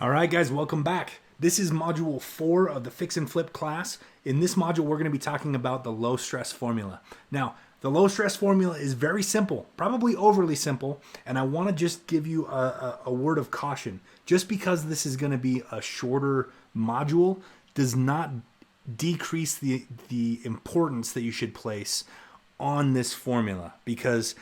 All right, guys, welcome back. This is module 4 of the Fix and Flip class. In this module, we're going to be talking about the low stress formula. Now, the low stress formula is very simple, probably overly simple, and I want to just give you a word of caution. Just because this is going to be a shorter module does not decrease the importance that you should place on this formula, because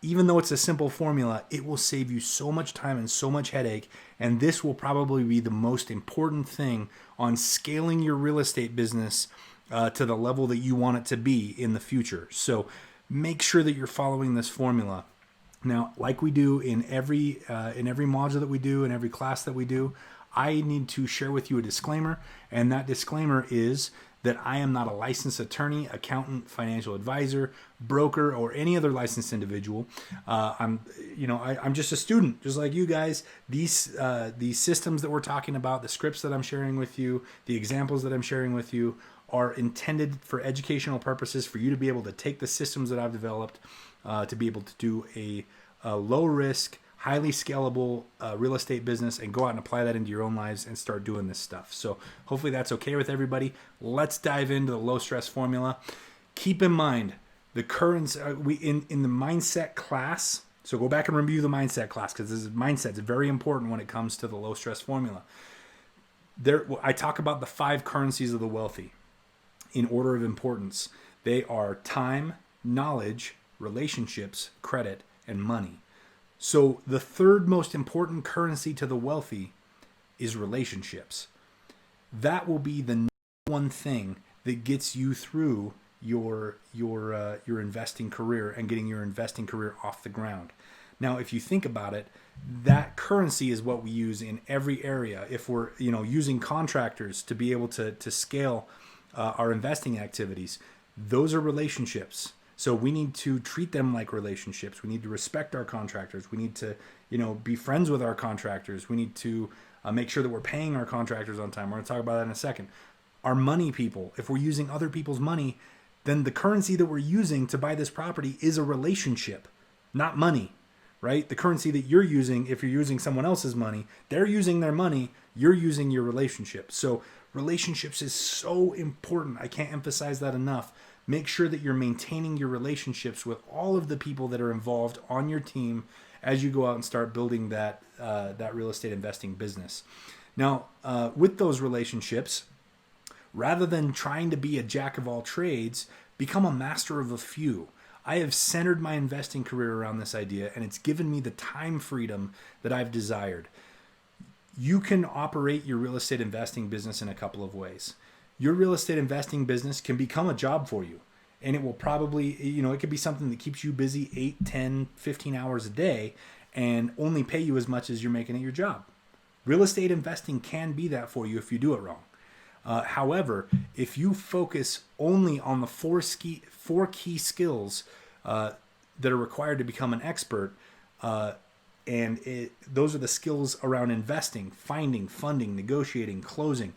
even though it's a simple formula, it will save you so much time and so much headache, and this will probably be the most important thing on scaling your real estate business to the level that you want it to be in the future. So make sure that you're following this formula. Now, like we do in every module that we do, in every class that we do, I need to share with you a disclaimer, and that disclaimer is that I am not a licensed attorney, accountant, financial advisor, broker, or any other licensed individual. I'm just a student, just like you guys. These systems that we're talking about, the scripts that I'm sharing with you, the examples that I'm sharing with you, are intended for educational purposes, for you to be able to take the systems that I've developed to be able to do a low risk, highly scalable real estate business and go out and apply that into your own lives and start doing this stuff. So hopefully that's okay with everybody. Let's dive into the low stress formula. Keep in mind the currents in the mindset class. So go back and review the mindset class, because this mindset is very important when it comes to the low stress formula. I talk about the 5 currencies of the wealthy in order of importance. They are time, knowledge, relationships, credit, and money. So the third most important currency to the wealthy is relationships. That will be the one thing that gets you through your investing career and getting your investing career off the ground. Now, if you think about it, that currency is what we use in every area. If we're using contractors to be able to scale our investing activities, those are relationships. So we need to treat them like relationships. We need to respect our contractors. We need to, be friends with our contractors. We need to make sure that we're paying our contractors on time. We're going to talk about that in a second. Our money people, if we're using other people's money, then the currency that we're using to buy this property is a relationship, not money, right? The currency that you're using, if you're using someone else's money, they're using their money, you're using your relationship. So relationships is so important. I can't emphasize that enough. Make sure that you're maintaining your relationships with all of the people that are involved on your team as you go out and start building that real estate investing business. Now, with those relationships, rather than trying to be a jack of all trades, become a master of a few. I have centered my investing career around this idea, and it's given me the time freedom that I've desired. You can operate your real estate investing business in a couple of ways. Your real estate investing business can become a job for you, and it will probably, it could be something that keeps you busy 8, 10, 15 hours a day and only pay you as much as you're making at your job. Real estate investing can be that for you if you do it wrong. However, if you focus only on the four key skills that are required to become an expert, those are the skills around investing, finding, funding, negotiating, closing.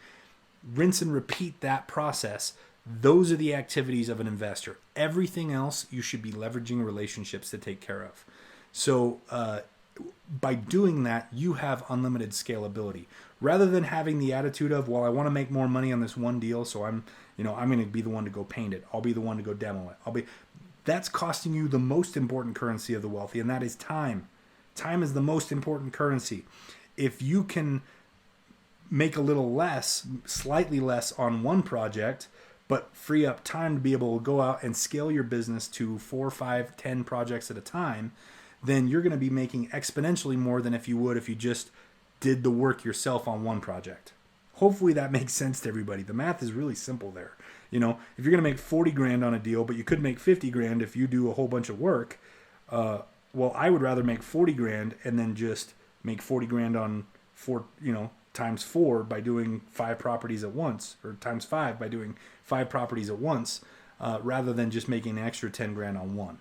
Rinse and repeat that process. Those are the activities of an investor. Everything else you should be leveraging relationships to take care of. So by doing that, you have unlimited scalability. Rather than having the attitude of, well, I want to make more money on this one deal, so I'm going to be the one to go paint it. I'll be the one to go demo it. That's costing you the most important currency of the wealthy, and that is time. Time is the most important currency. If you can make a little less, slightly less on one project, but free up time to be able to go out and scale your business to 4, 5, 10 projects at a time, then you're going to be making exponentially more than if you would if you just did the work yourself on one project. Hopefully that makes sense to everybody. The math is really simple there. If you're going to make 40 grand on a deal, but you could make 50 grand if you do a whole bunch of work, well, I would rather make 40 grand and then just make 40 grand on times 4 by doing 5 properties at once, or times 5 by doing 5 properties at once, rather than just making an extra 10 grand on one,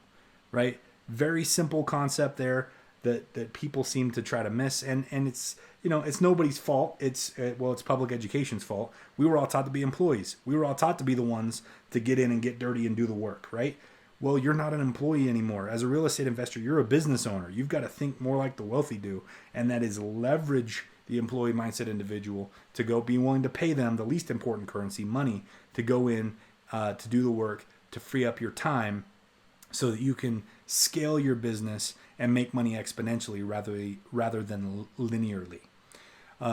right? Very simple concept there that people seem to try to miss, and it's it's nobody's fault. It's public education's fault. We were all taught to be employees. We were all taught to be the ones to get in and get dirty and do the work, right? Well, you're not an employee anymore. As a real estate investor, you're a business owner. You've got to think more like the wealthy do, and that is leverage the employee mindset individual to go be willing to pay them the least important currency, money, to go in to do the work, to free up your time so that you can scale your business and make money exponentially rather than linearly.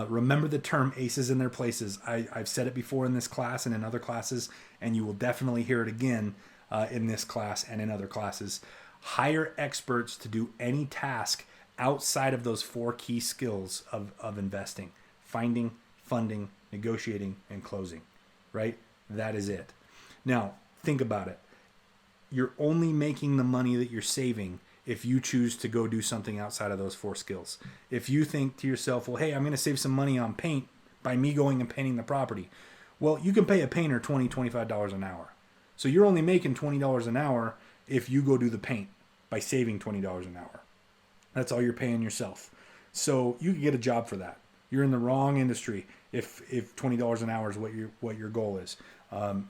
Remember the term aces in their places. I've said it before in this class and in other classes, and you will definitely hear it again in this class and in other classes. Hire experts to do any task outside of those 4 key skills of investing: finding, funding, negotiating, and closing, right? That is it. Now, think about it. You're only making the money that you're saving if you choose to go do something outside of those 4 skills. If you think to yourself, well, hey, I'm going to save some money on paint by me going and painting the property. Well, you can pay a painter $20, $25 an hour. So you're only making $20 an hour if you go do the paint by saving $20 an hour. That's all you're paying yourself. So you can get a job for that. You're in the wrong industry if $20 an hour is what your goal is.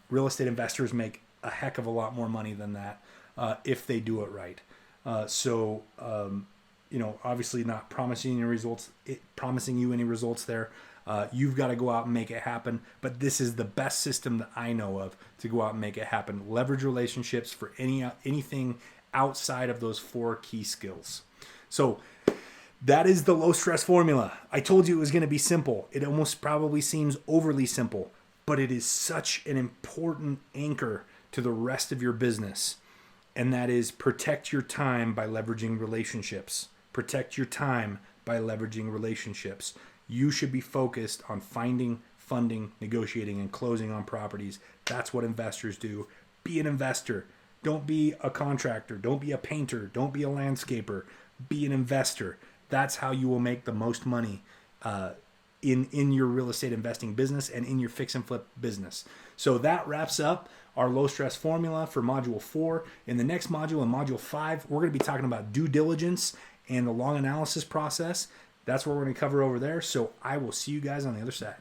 Real estate investors make a heck of a lot more money than that if they do it right. Obviously not promising you any results there. You've got to go out and make it happen. But this is the best system that I know of to go out and make it happen. Leverage relationships for anything outside of those 4 key skills. So that is the low stress formula. I told you it was going to be simple. It almost probably seems overly simple, but it is such an important anchor to the rest of your business. And that is protect your time by leveraging relationships. Protect your time by leveraging relationships. You should be focused on finding, funding, negotiating, and closing on properties. That's what investors do. Be an investor. Don't be a contractor. Don't be a painter. Don't be a landscaper. Be an investor. That's how you will make the most money in your real estate investing business and in your fix and flip business. So that wraps up our low stress formula for module 4. In the next module, in module 5, we're going to be talking about due diligence and the long analysis process. That's what we're going to cover over there. So I will see you guys on the other side.